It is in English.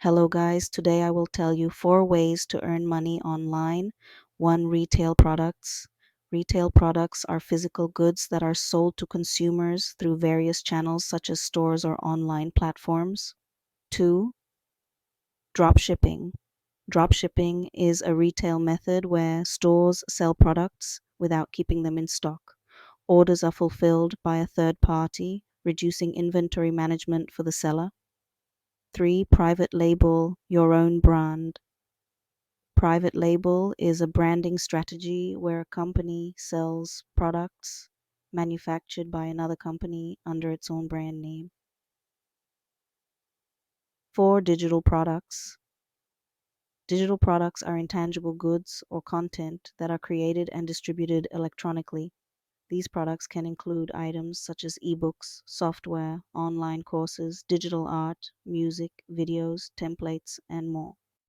Hello guys, today I will tell you 4 ways to earn money online. 1. Retail products. Retail products are physical goods that are sold to consumers through various channels such as stores or online platforms. 2. Dropshipping. Dropshipping is a retail method where stores sell products without keeping them in stock. Orders are fulfilled by a third party, reducing inventory management for the seller. 3. Private label, your own brand. Private label is a branding strategy where a company sells products manufactured by another company under its own brand name. 4. Digital products. Digital products are intangible goods or content that are created and distributed electronically. These products can include items such as ebooks, software, online courses, digital art, music, videos, templates, and more.